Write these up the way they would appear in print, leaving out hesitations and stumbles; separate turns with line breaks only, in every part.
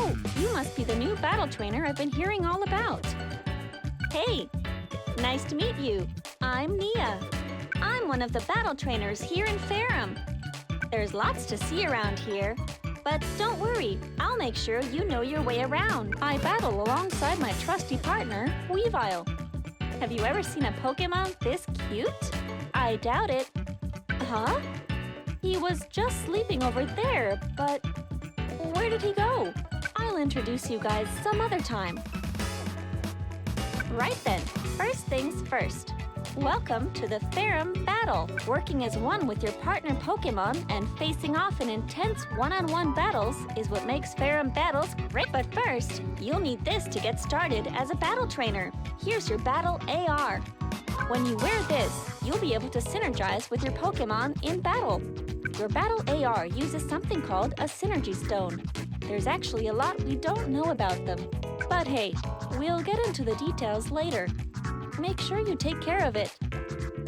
Oh, you must be the new battle trainer I've been hearing all about. Hey, nice to meet you. I'm Nia. I'm one of the battle trainers here in Ferrum. There's lots to see around here. But don't worry, I'll make sure you know your way around. I battle alongside my trusty partner, Weavile. Have you ever seen a Pokémon this cute? I doubt it. Huh? He was just sleeping over there, but where did he go? I'll introduce you guys some other time. Right then, first things first. Welcome to the Ferrum battle. Working as one with your partner Pokémon and facing off in intense one-on-one battles is what makes Ferrum battles great. But first, you'll need this to get started as a battle trainer. Here's your battle AR. When you wear this, you'll be able to synergize with your Pokémon in battle. Your battle AR uses something called a synergy stone. There's actually a lot we don't know about them. But hey, we'll get into the details later. Make sure you take care of it.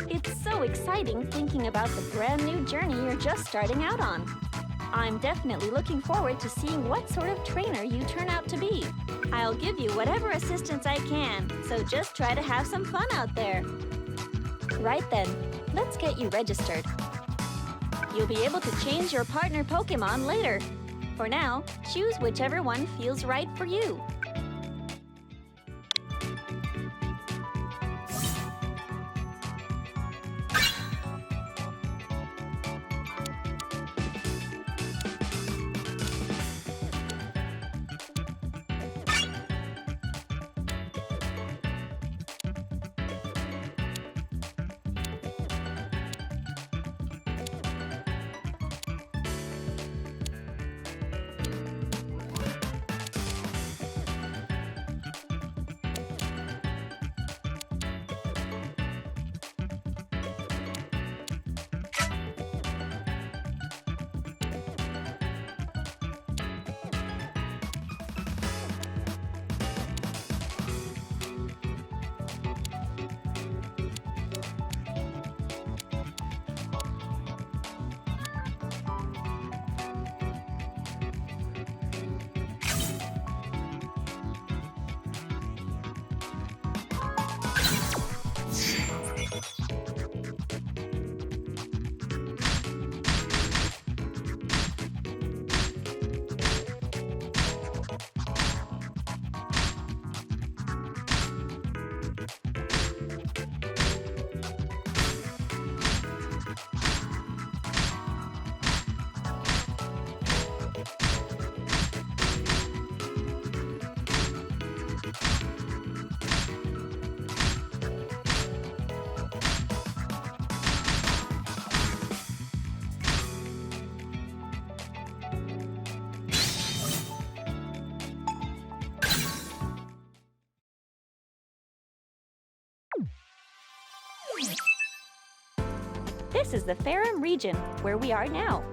It's so exciting thinking about the brand new journey you're just starting out on. I'm definitely looking forward to seeing what sort of trainer you turn out to be. I'll give you whatever assistance I can, so just try to have some fun out there. Right then, let's get you registered. You'll be able to change your partner Pokémon later. For now, choose whichever one feels right for you. This is the Ferrum region, where we are now.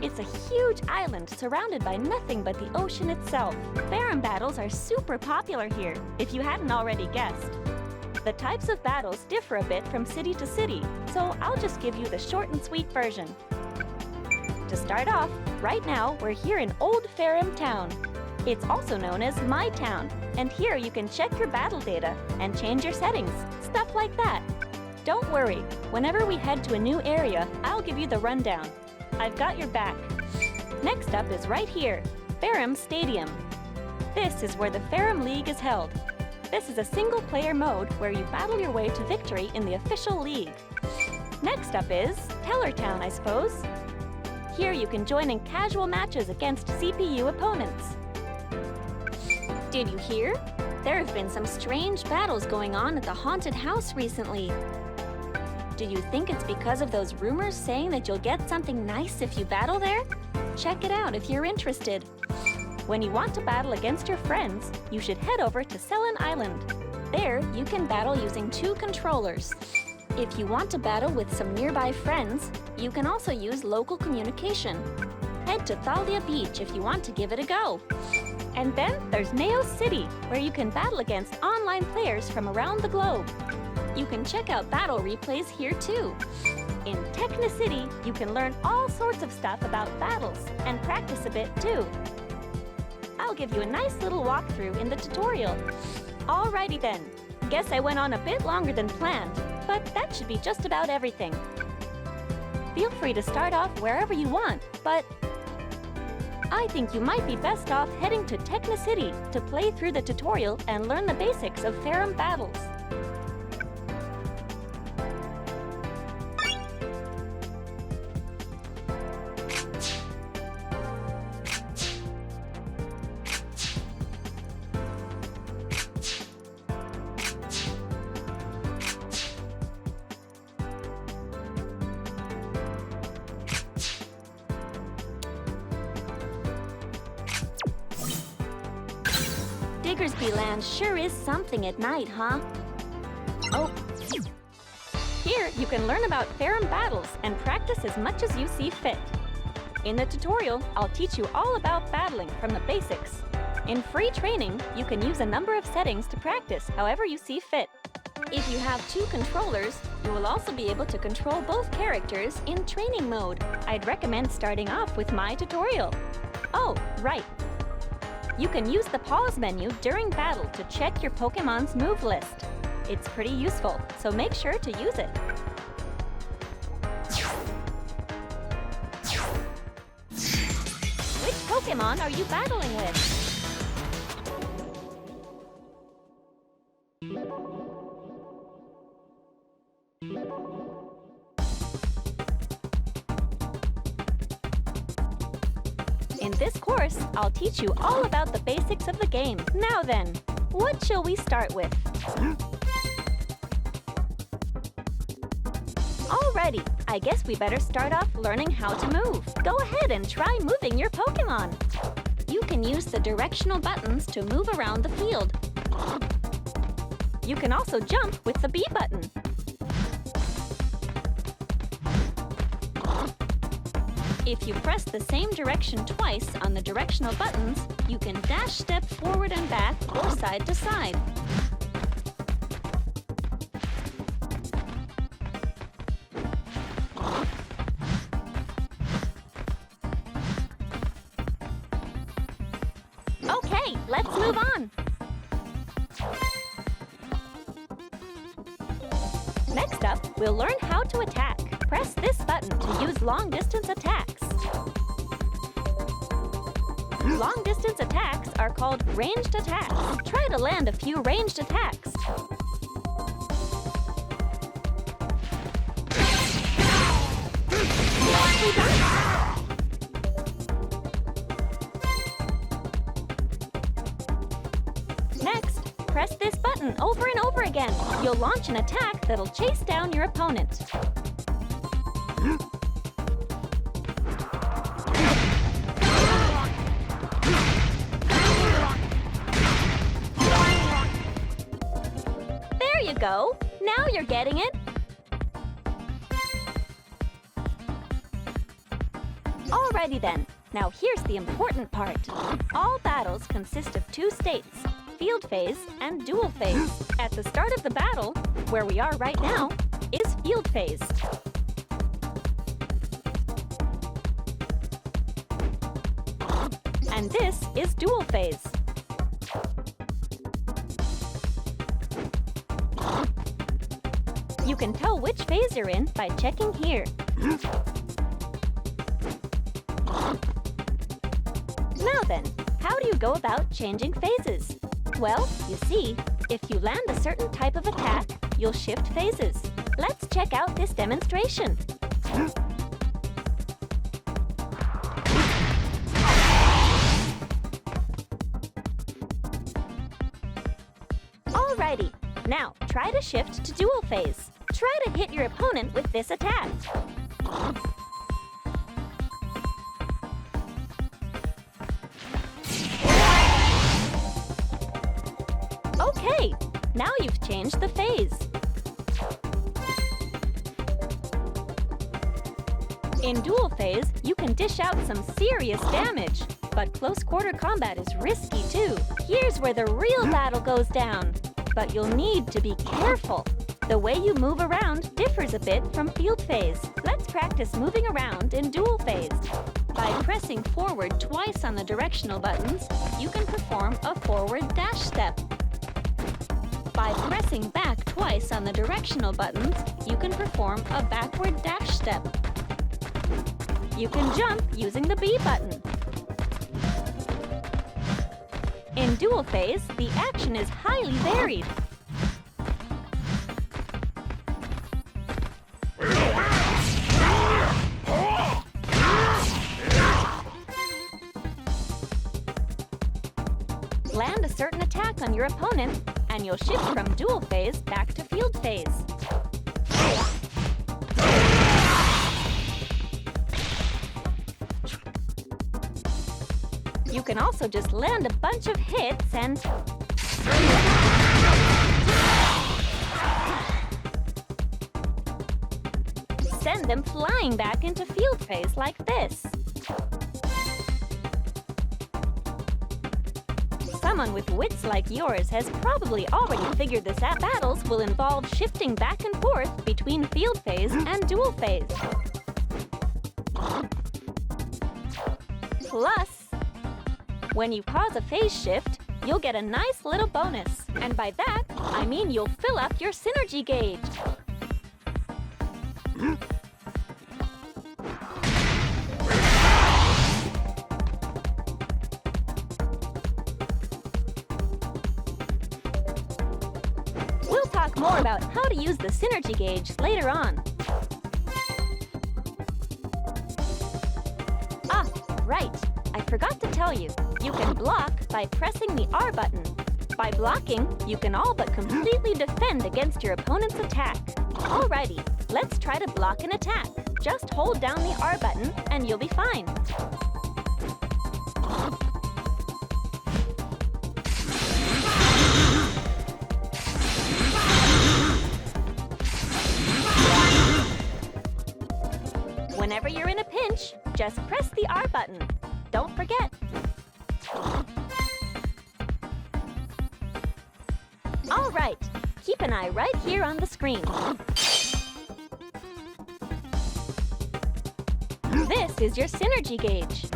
It's a huge island surrounded by nothing but the ocean itself. Ferrum battles are super popular here, if you hadn't already guessed. The types of battles differ a bit from city to city, so I'll just give you the short and sweet version. To start off, right now we're here in Old Ferrum Town. It's also known as My Town, and here you can check your battle data and change your settings, stuff like that. Don't worry, whenever we head to a new area, I'll give you the rundown. I've got your back. Next up is right here, Ferrum Stadium. This is where the Ferrum League is held. This is a single-player mode where you battle your way to victory in the official league. Next up is Tellertown, I suppose. Here you can join in casual matches against CPU opponents. Did you hear? There have been some strange battles going on at the haunted house recently. Do you think it's because of those rumors saying that you'll get something nice if you battle there? Check it out if you're interested. When you want to battle against your friends, you should head over to Selen Island. There, you can battle using 2 controllers. If you want to battle with some nearby friends, you can also use local communication. Head to Thalia Beach if you want to give it a go. And then there's Neo City, where you can battle against online players from around the globe. You can check out battle replays here too. In Techne City, you can learn all sorts of stuff about battles and practice a bit too. I'll give you a nice little walkthrough in the tutorial. Alrighty then. Guess I went on a bit longer than planned, but that should be just about everything. Feel free to start off wherever you want, but I think you might be best off heading to Techne City to play through the tutorial and learn the basics of Ferrum battles. Diggersby Land sure is something at night, huh? Oh. Here, you can learn about Ferrum battles and practice as much as you see fit. In the tutorial, I'll teach you all about battling from the basics. In free training, you can use a number of settings to practice however you see fit. If you have 2 controllers, you will also be able to control both characters in training mode. I'd recommend starting off with my tutorial. Oh, right. You can use the pause menu during battle to check your Pokémon's move list. It's pretty useful, so make sure to use it. Which Pokémon are you battling with? In this course, I'll teach you all about the basics of the game. Now then, what shall we start with? Alrighty, I guess we better start off learning how to move. Go ahead and try moving your Pokémon. You can use the directional buttons to move around the field. You can also jump with the B button. If you press the same direction twice on the directional buttons, you can dash step forward and back or side to side. Okay, let's move on. Next up, we'll learn how to attack. Press this button to use long-distance attacks. Long-distance attacks are called ranged attacks. Try to land a few ranged attacks. Next, press this button over and over again. You'll launch an attack that'll chase down your opponent. There you go. Now you're getting it. Alrighty then. Now here's the important part. All battles consist of 2 states, field phase and duel phase. At the start of the battle, where we are right now, is field phase. And this is duel phase. You can tell which phase you're in by checking here. Now then, how do you go about changing phases? Well, you see, if you land a certain type of attack, you'll shift phases. Let's check out this demonstration. Alrighty, now try to shift to duel phase. Try to hit your opponent with this attack. Okay, now you've changed the phase. In duel phase, you can dish out some serious damage, but close quarter combat is risky too. Here's where the real battle goes down, but you'll need to be careful. The way you move around differs a bit from field phase. Let's practice moving around in duel phase. By pressing forward twice on the directional buttons, you can perform a forward dash step. By pressing back twice on the directional buttons, you can perform a backward dash step. You can jump using the B button. In dual phase, the action is highly varied. Land a certain attack on your opponent, and you'll shift from dual phase back to field phase. You can also just land a bunch of hits and send them flying back into field phase like this. Someone with wits like yours has probably already figured this out. Battles will involve shifting back and forth between field phase and dual phase. Plus, when you cause a phase shift, you'll get a nice little bonus. And by that, I mean you'll fill up your synergy gauge. We'll talk more about how to use the synergy gauge later on. Ah, right. I forgot to tell you, you can block by pressing the R button. By blocking, you can all but completely defend against your opponent's attack. Alrighty, let's try to block an attack. Just hold down the R button and you'll be fine. Whenever you're in a pinch, just press the R button. Don't forget. All right, keep an eye right here on the screen. This is your synergy gauge.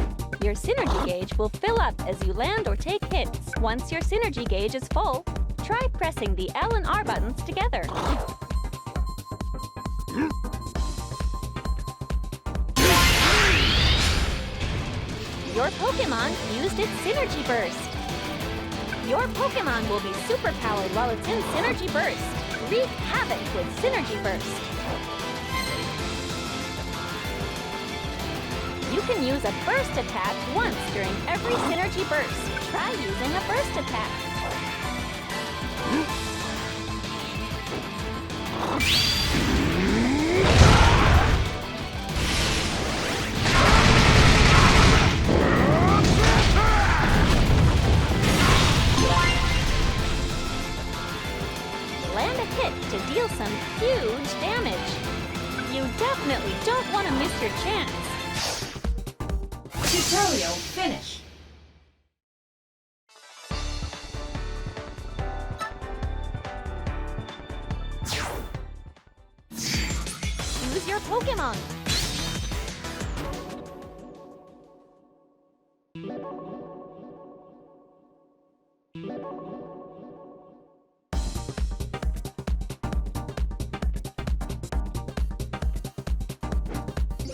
Your synergy gauge will fill up as you land or take hits. Once your synergy gauge is full, try pressing the L and R buttons together. Your Pokémon used its Synergy Burst. Your Pokémon will be superpowered while it's in Synergy Burst. Wreak havoc with Synergy Burst. You can use a burst attack once during every Synergy Burst. Try using a burst attack. Land a hit to deal some huge damage. You definitely don't want to miss your chance.
Tutorial finish.
Choose your Pokémon.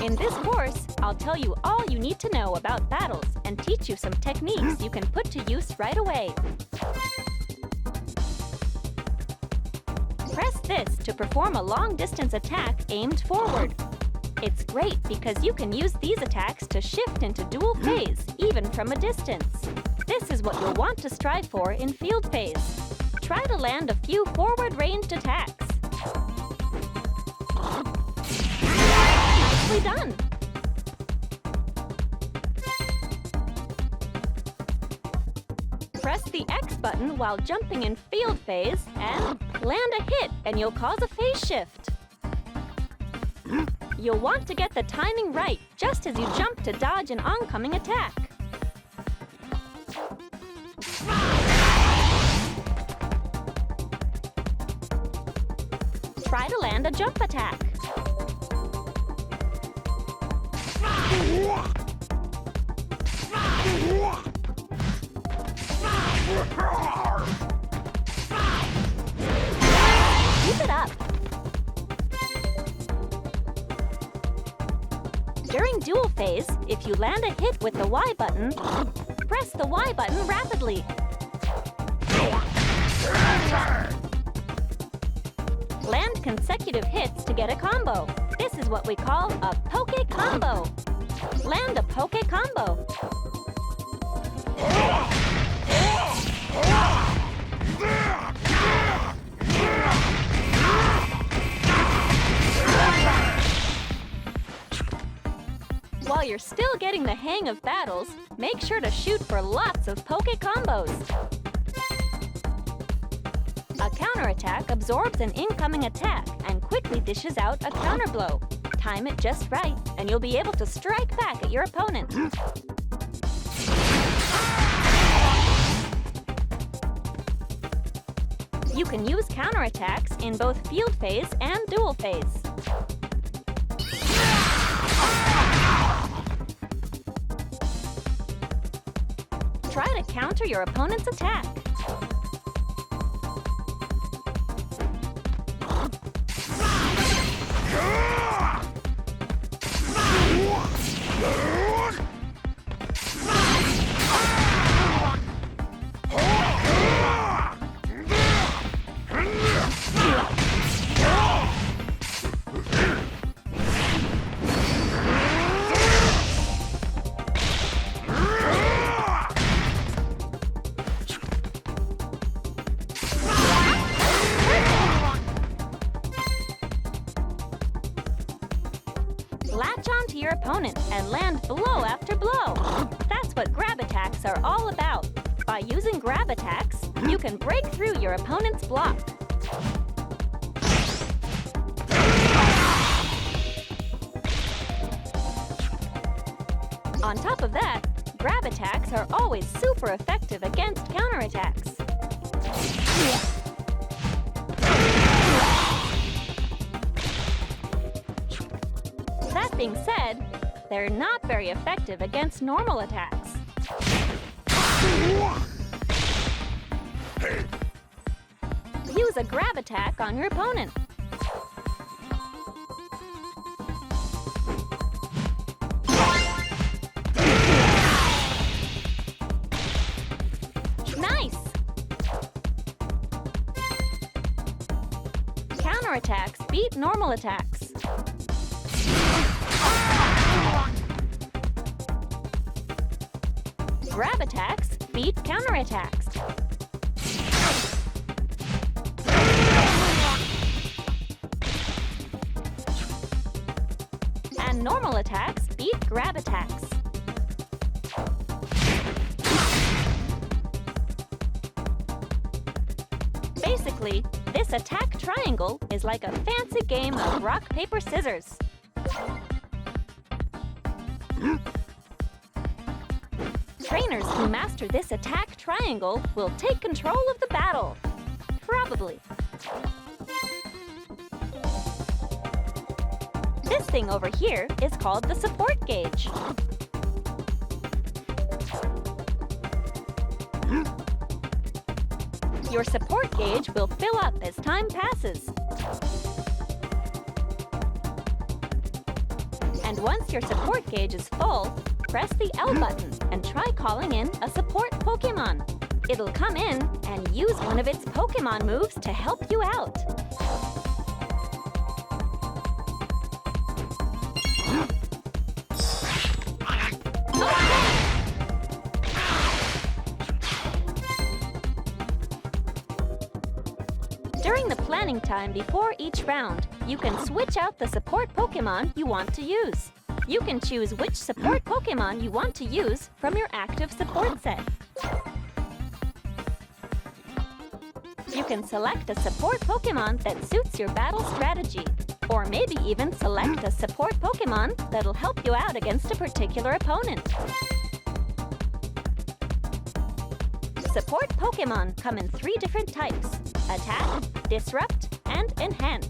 In this course, I'll tell you all you need to know about battles and teach you some techniques you can put to use right away. Press this to perform a long-distance attack aimed forward. It's great because you can use these attacks to shift into dual phase, even from a distance. This is what you'll want to strive for in field phase. Try to land a few forward-ranged attacks. Nicely done! Press the X button while jumping in field phase and land a hit and you'll cause a phase shift. You'll want to get the timing right just as you jump to dodge an oncoming attack. Try to land a jump attack. During dual phase, if you land a hit with the Y button, press the Y button rapidly. Land consecutive hits to get a combo. This is what we call a Pokke combo. Land a Pokke combo. While you're still getting the hang of battles, make sure to shoot for lots of Pokke combos. A counterattack absorbs an incoming attack and quickly dishes out a counterblow. Time it just right, and you'll be able to strike back at your opponent. You can use counterattacks in both field phase and dual phase. Try to counter your opponent's attack. Latch onto your opponent and land blow after blow. That's what grab attacks are all about. By using grab attacks, you can break through your opponent's block. On top of that, grab attacks are always super effective against counterattacks. That being said, they're not very effective against normal attacks. Use a grab attack on your opponent. Nice! Counterattacks beat normal attacks. Grab attacks beat counterattacks. And normal attacks beat grab attacks. Basically, this attack triangle is like a fancy game of rock, paper, scissors. Trainers who master this attack triangle will take control of the battle. Probably. This thing over here is called the support gauge. Your support gauge will fill up as time passes. And once your support gauge is full, press the L button and try calling in a support Pokémon. It'll come in and use one of its Pokémon moves to help you out. During the planning time before each round, you can switch out the support Pokémon you want to use. You can choose which support Pokémon you want to use from your active support set. You can select a support Pokémon that suits your battle strategy, or maybe even select a support Pokémon that'll help you out against a particular opponent. Support Pokémon come in 3 different types: Attack, Disrupt, and Enhance.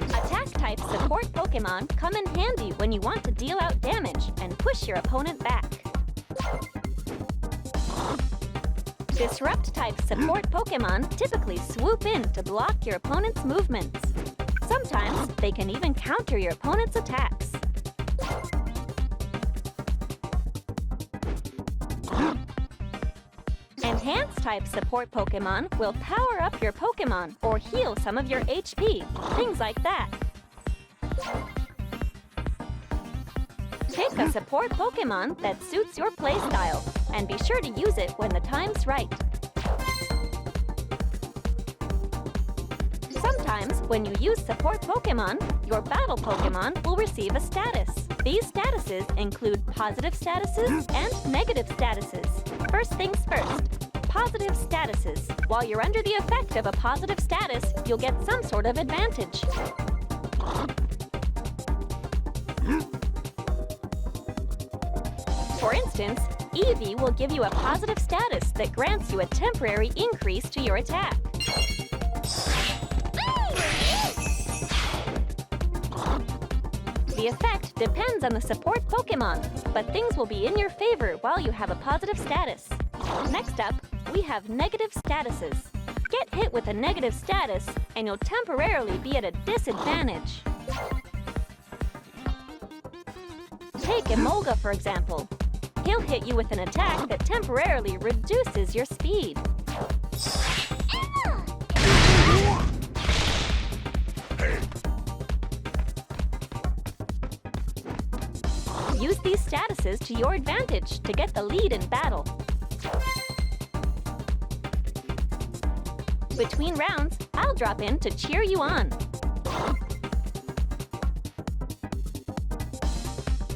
Attack-type support Pokémon come in handy when you want to deal out damage and push your opponent back. Disrupt-type support Pokémon typically swoop in to block your opponent's movements. Sometimes they can even counter your opponent's attacks. Enhanced-type support Pokémon will power up your Pokémon or heal some of your HP, things like that. Pick a support Pokémon that suits your playstyle, and be sure to use it when the time's right. Sometimes, when you use support Pokémon, your battle Pokémon will receive a status. These statuses include positive statuses and negative statuses. First things first, positive statuses. While you're under the effect of a positive status, you'll get some sort of advantage. For instance, Eevee will give you a positive status that grants you a temporary increase to your attack. The effect depends on the support Pokémon, but things will be in your favor while you have a positive status. Next up, we have negative statuses. Get hit with a negative status, and you'll temporarily be at a disadvantage. Take Emolga, for example. He'll hit you with an attack that temporarily reduces your speed. Use these statuses to your advantage to get the lead in battle. Between rounds, I'll drop in to cheer you on.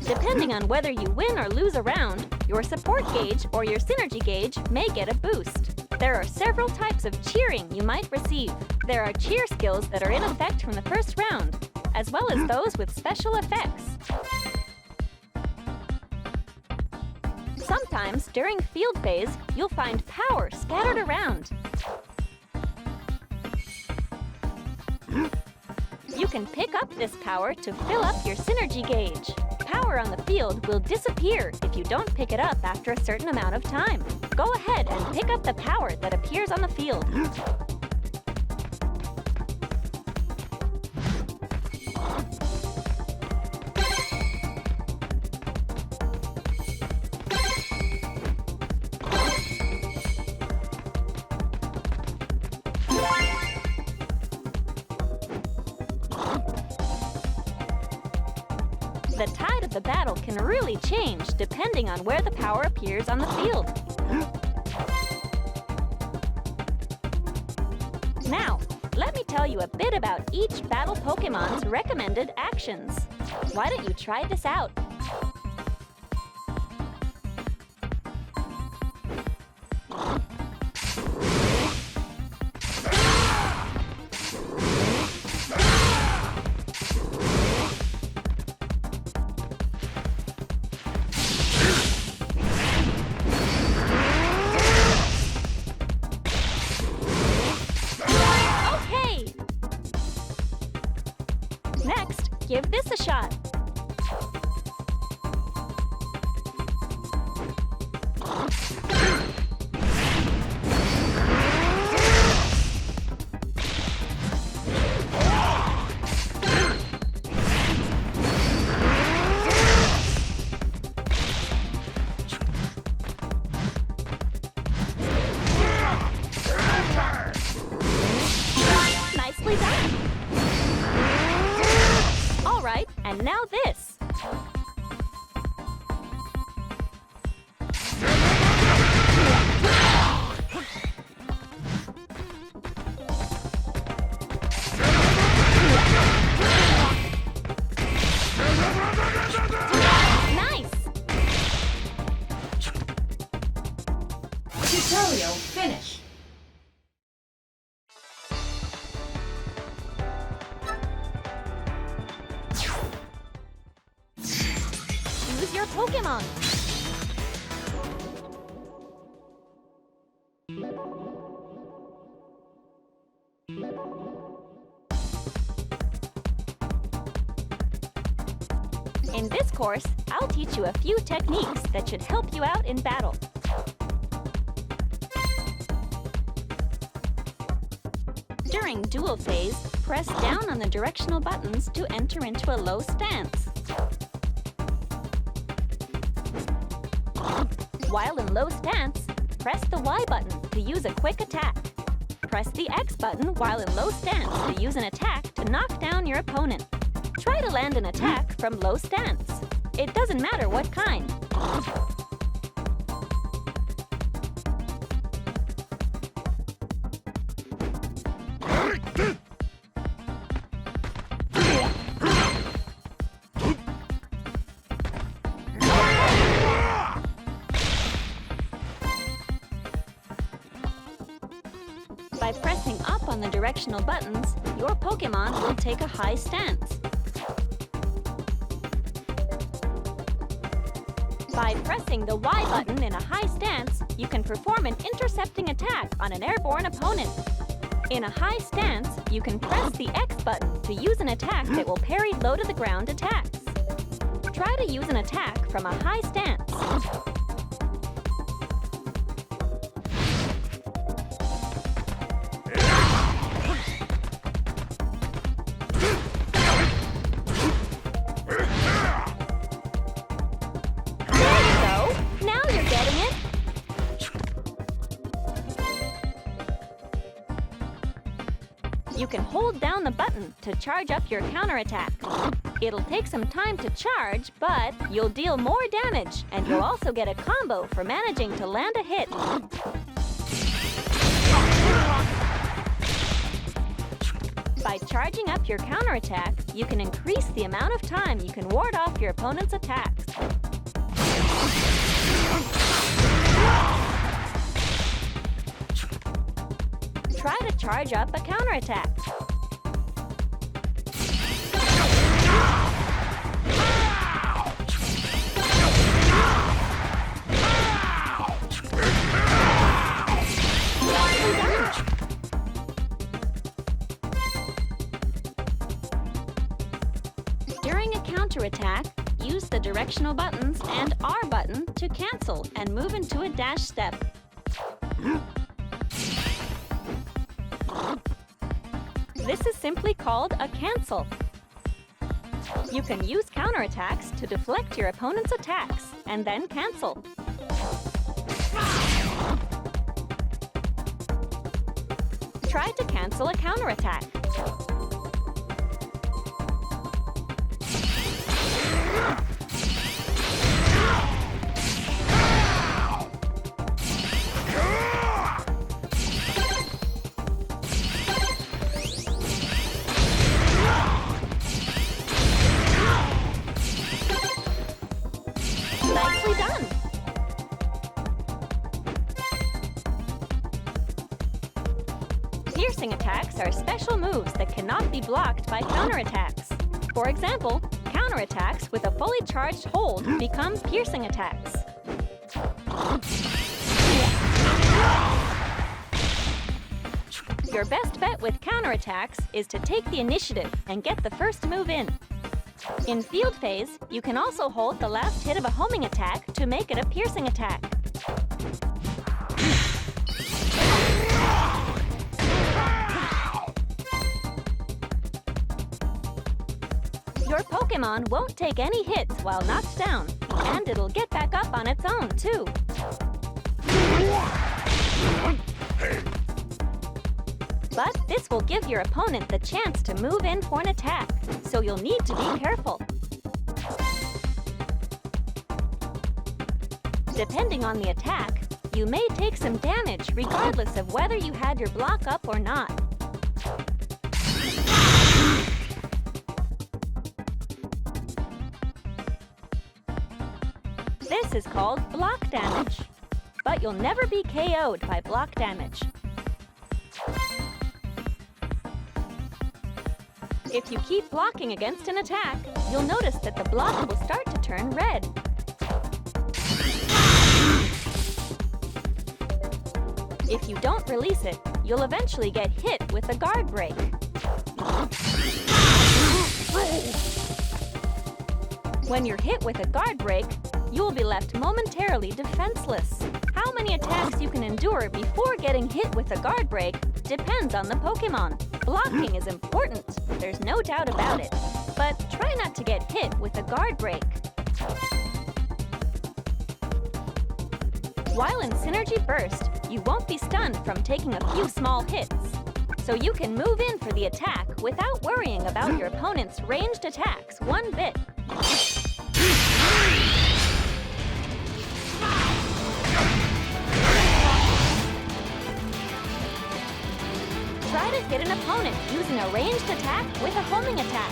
Depending on whether you win or lose a round, your support gauge or your synergy gauge may get a boost. There are several types of cheering you might receive. There are cheer skills that are in effect from the first round, as well as those with special effects. Sometimes, during field phase, you'll find power scattered around. You can pick up this power to fill up your synergy gauge. Power on the field will disappear if you don't pick it up after a certain amount of time. Go ahead and pick up the power that appears on the field. The tide of the battle can really change depending on where the power appears on the field. Now, let me tell you a bit about each battle Pokémon's recommended actions. Why don't you try this out? Next, give this a shot. Nicely done. All right, and now this. Nice.
Tutorial finished.
Choose your Pokémon. In this course, I'll teach you a few techniques that should help you out in battle. During duel phase, press down on the directional buttons to enter into a low stance. While in low stance, press the Y button to use a quick attack. Press the X button while in low stance to use an attack to knock down your opponent. Try to land an attack from low stance. It doesn't matter what kind. By pressing up on the directional buttons, your Pokémon will take a high stance. By pressing the Y button in a high stance, you can perform an intercepting attack on an airborne opponent. In a high stance, you can press the X button to use an attack that will parry low-to-the-ground attacks. Try to use an attack from a high stance. You can hold down the button to charge up your counterattack. It'll take some time to charge, but you'll deal more damage, and you'll also get a combo for managing to land a hit. By charging up your counterattack, you can increase the amount of time you can ward off your opponent's attacks. Try to charge up a counterattack. During a counterattack, use the directional buttons and R button to cancel and move into a dash step. This is simply called a cancel. You can use counterattacks to deflect your opponent's attacks and then cancel. Try to cancel a counterattack. Nicely done! Piercing attacks are special moves that cannot be blocked by counterattacks. For example, counterattacks with a fully charged hold become piercing attacks. Your best bet with counterattacks is to take the initiative and get the first move in. In field phase, you can also hold the last hit of a homing attack to make it a piercing attack. Your Pokémon won't take any hits while knocked down, and it'll get back up on its own, too. But this will give your opponent the chance to move in for an attack, so you'll need to be careful. Depending on the attack, you may take some damage regardless of whether you had your block up or not. This is called block damage, but you'll never be KO'd by block damage. If you keep blocking against an attack, you'll notice that the block will start to turn red. If you don't release it, you'll eventually get hit with a guard break. When you're hit with a guard break, you'll be left momentarily defenseless. How many attacks you can endure before getting hit with a guard break depends on the Pokémon. Blocking is important, there's no doubt about it. But try not to get hit with a guard break. While in Synergy Burst, you won't be stunned from taking a few small hits. So you can move in for the attack without worrying about your opponent's ranged attacks one bit. Try to hit an opponent using a ranged attack with a homing attack.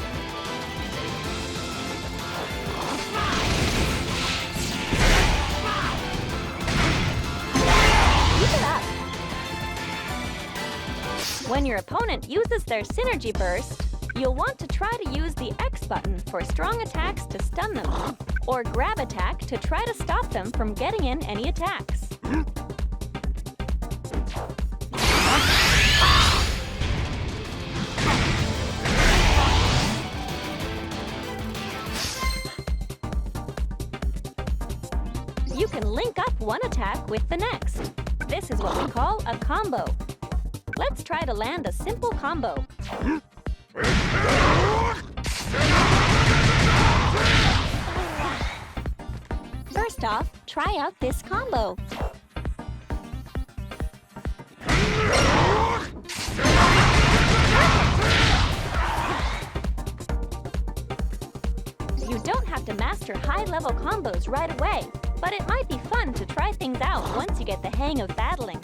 Keep it up. When your opponent uses their Synergy Burst, you'll want to try to use the X button for strong attacks to stun them, or grab attack to try to stop them from getting in any attacks. You can link up one attack with the next. This is what we call a combo. Let's try to land a simple combo. First off, try out this combo. You don't have to master high-level combos right away, but it might be fun to try things out once you get the hang of battling.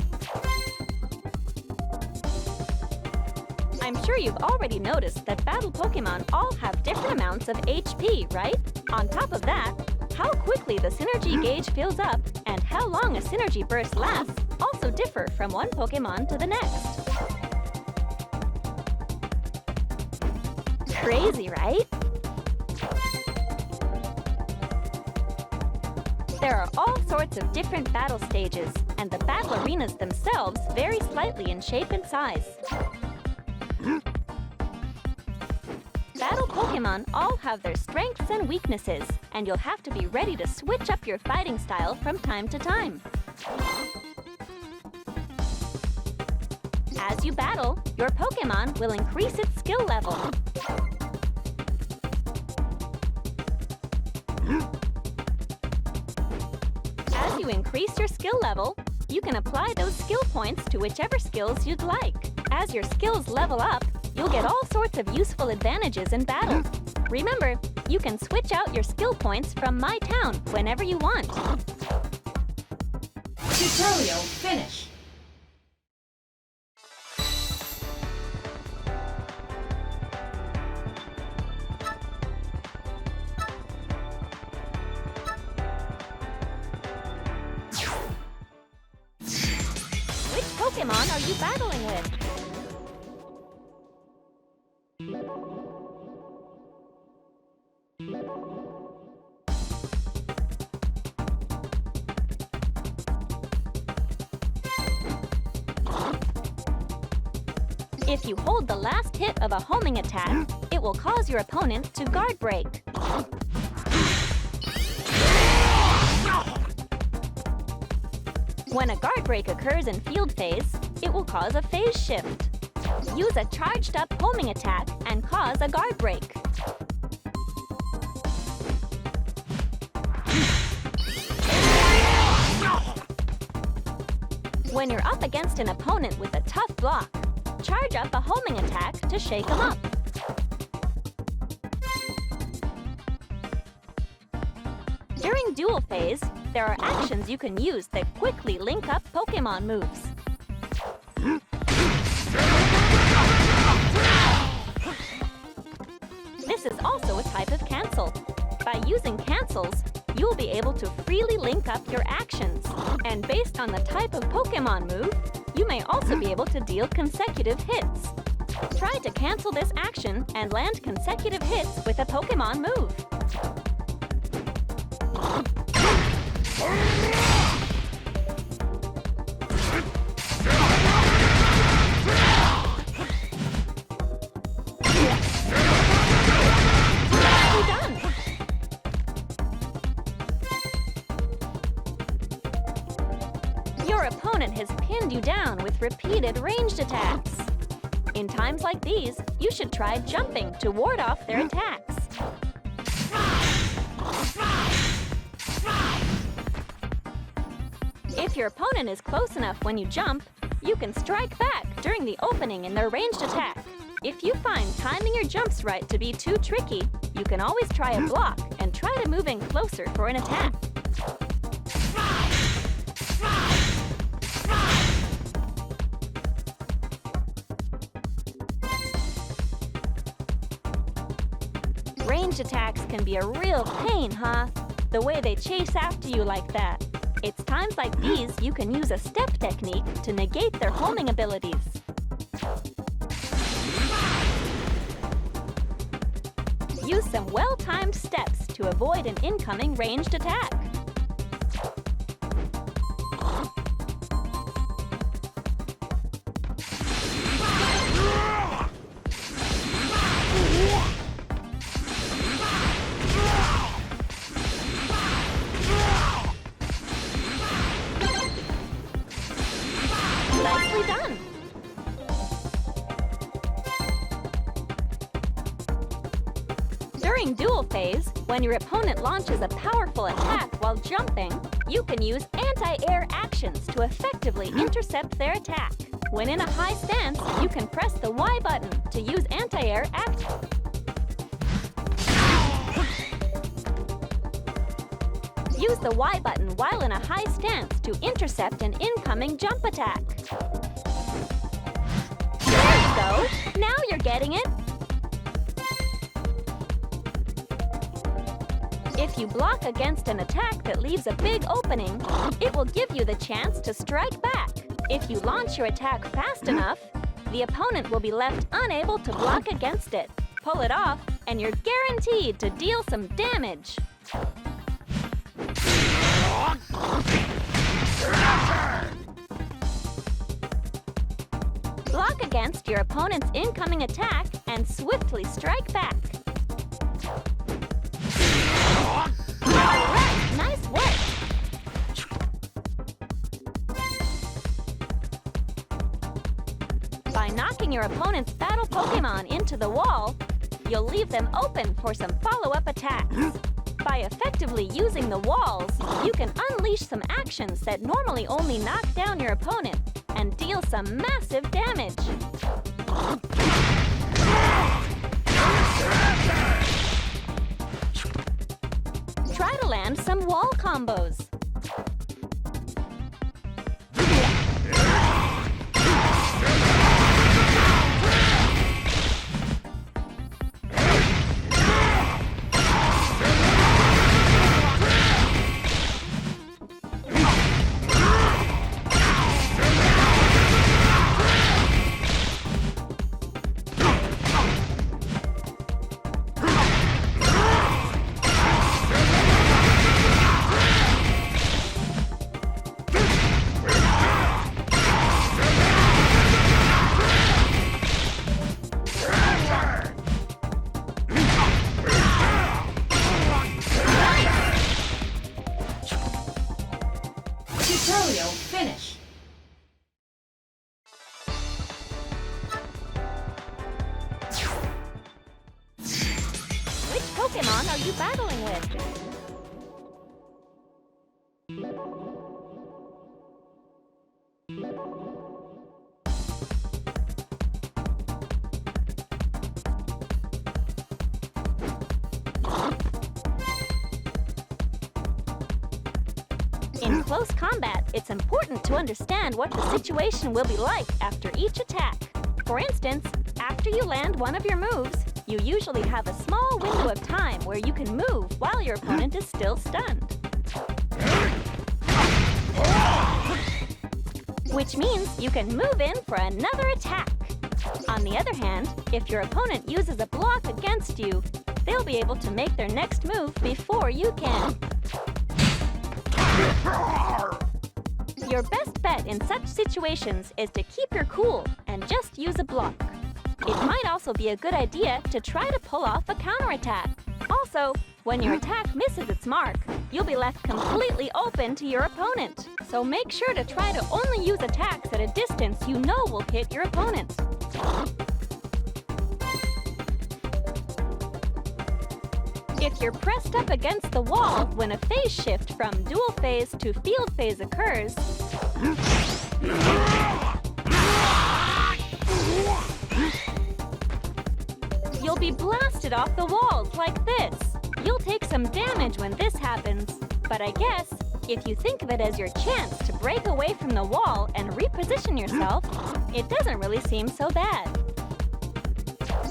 I'm sure you've already noticed that battle Pokémon all have different amounts of HP, right? On top of that, how quickly the Synergy gauge fills up and how long a Synergy Burst lasts also differ from one Pokémon to the next. Crazy, right? There are all sorts of different battle stages, and the battle arenas themselves vary slightly in shape and size. Battle Pokémon all have their strengths and weaknesses, and you'll have to be ready to switch up your fighting style from time to time. As you battle, your Pokémon will increase its skill level. As you increase your skill level, you can apply those skill points to whichever skills you'd like. As your skills level up, you'll get all sorts of useful advantages in battle. Remember, you can switch out your skill points from My Town whenever you want.
Tutorial finish.
Which Pokémon are you battling with? If you hold the last hit of a homing attack, it will cause your opponent to guard break. When a guard break occurs in field phase, it will cause a phase shift. Use a charged up homing attack and cause a guard break. When you're up against an opponent with a tough block, charge up a homing attack to shake them up. During duel phase, there are actions you can use that quickly link up Pokémon moves. This is also a type of cancel. By using cancels, you'll be able to freely link up your actions. And based on the type of Pokémon move, you may also be able to deal consecutive hits. Try to cancel this action and land consecutive hits with a Pokémon move. Your opponent has pinned you down with repeated ranged attacks. In times like these, you should try jumping to ward off their attacks. If your opponent is close enough when you jump, you can strike back during the opening in their ranged attack. If you find timing your jumps right to be too tricky, you can always try a block and try to move in closer for an attack. Ranged attacks can be a real pain, huh? The way they chase after you like that. It's times like these you can use a step technique to negate their homing abilities. Use some well-timed steps to avoid an incoming ranged attack. Nicely done! During duel phase, when your opponent launches a powerful attack while jumping, you can use anti-air actions to effectively intercept their attack. When in a high stance, you can press the Y button to use anti-air actions. Use the Y button while in a high stance to intercept an incoming jump attack. There you go! Now you're getting it! If you block against an attack that leaves a big opening, it will give you the chance to strike back. If you launch your attack fast enough, the opponent will be left unable to block against it. Pull it off, and you're guaranteed to deal some damage. Block against your opponent's incoming attack and swiftly strike back. Alright, nice work! By knocking your opponent's battle Pokémon into the wall, you'll leave them open for some follow-up attacks. By effectively using the walls, you can unleash some actions that normally only knock down your opponent and deal some massive damage. Try to land some wall combos.
Tutorial finish.
Which Pokémon are you battling with? In close combat, it's important to understand what the situation will be like after each attack. For instance, after you land one of your moves, you usually have a small window of time where you can move while your opponent is still stunned. Which means you can move in for another attack. On the other hand, if your opponent uses a block against you, they'll be able to make their next move before you can. Your best bet in such situations is to keep your cool and just use a block. It might also be a good idea to try to pull off a counterattack. Also, when your attack misses its mark, you'll be left completely open to your opponent. So make sure to try to only use attacks at a distance you know will hit your opponent. If you're pressed up against the wall when a phase shift from dual phase to field phase occurs, you'll be blasted off the walls like this. You'll take some damage when this happens, but I guess if you think of it as your chance to break away from the wall and reposition yourself, it doesn't really seem so bad.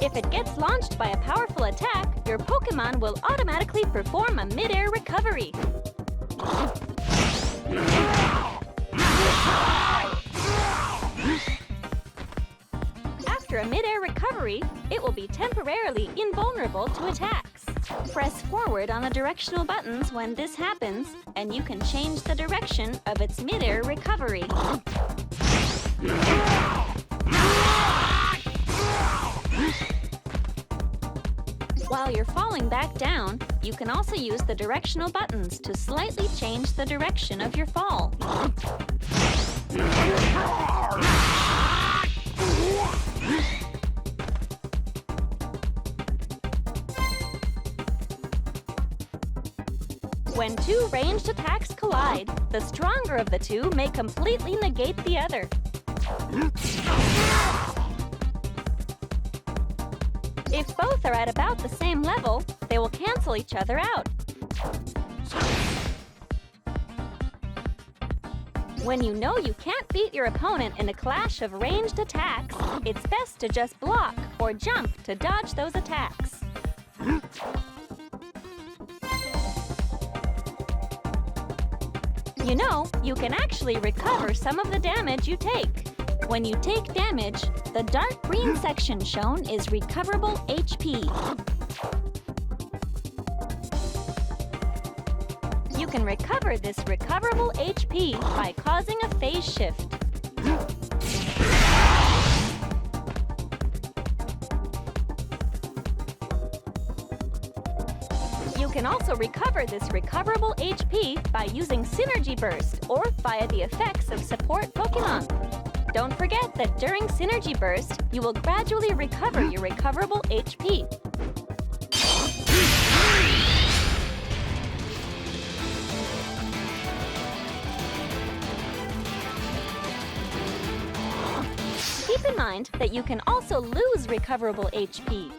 If it gets launched by a powerful attack, your Pokémon will automatically perform a mid-air recovery. After a mid-air recovery, it will be temporarily invulnerable to attacks. Press forward on the directional buttons when this happens, and you can change the direction of its mid-air recovery. While you're falling back down, you can also use the directional buttons to slightly change the direction of your fall. When two ranged attacks collide, the stronger of the two may completely negate the other. If both are at about the same level, they will cancel each other out. When you know you can't beat your opponent in a clash of ranged attacks, it's best to just block or jump to dodge those attacks. You know, you can actually recover some of the damage you take. When you take damage, the dark green section shown is recoverable HP. You can recover this recoverable HP by causing a phase shift. You can also recover this recoverable HP by using Synergy Burst or via the effects of support Pokémon. Don't forget that during Synergy Burst, you will gradually recover your recoverable HP. Keep in mind that you can also lose recoverable HP.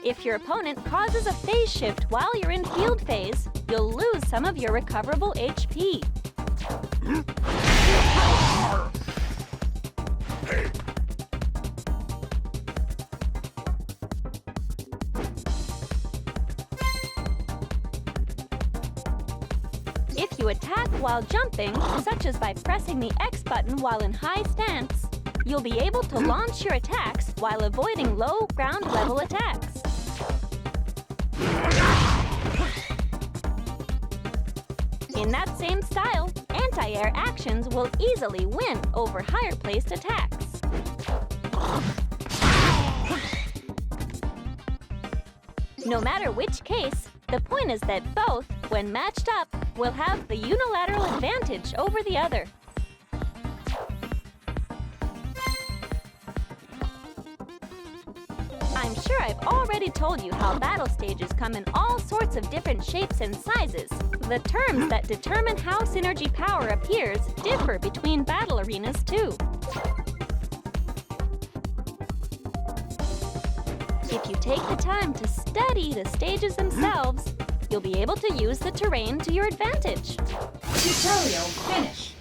If your opponent causes a phase shift while you're in field phase, you'll lose some of your recoverable HP. If you attack while jumping, such as by pressing the X button while in high stance, you'll be able to launch your attacks while avoiding low ground level attacks. In that same style, anti-air actions will easily win over higher placed attacks. No matter which case, the point is that both, when matched up, will have the unilateral advantage over the other. I'm sure I've already told you how battle stages come in all sorts of different shapes and sizes. The terms that determine how synergy power appears differ between battle arenas too. If you take the time to study the stages themselves, you'll be able to use the terrain to your advantage.
Tutorial finished.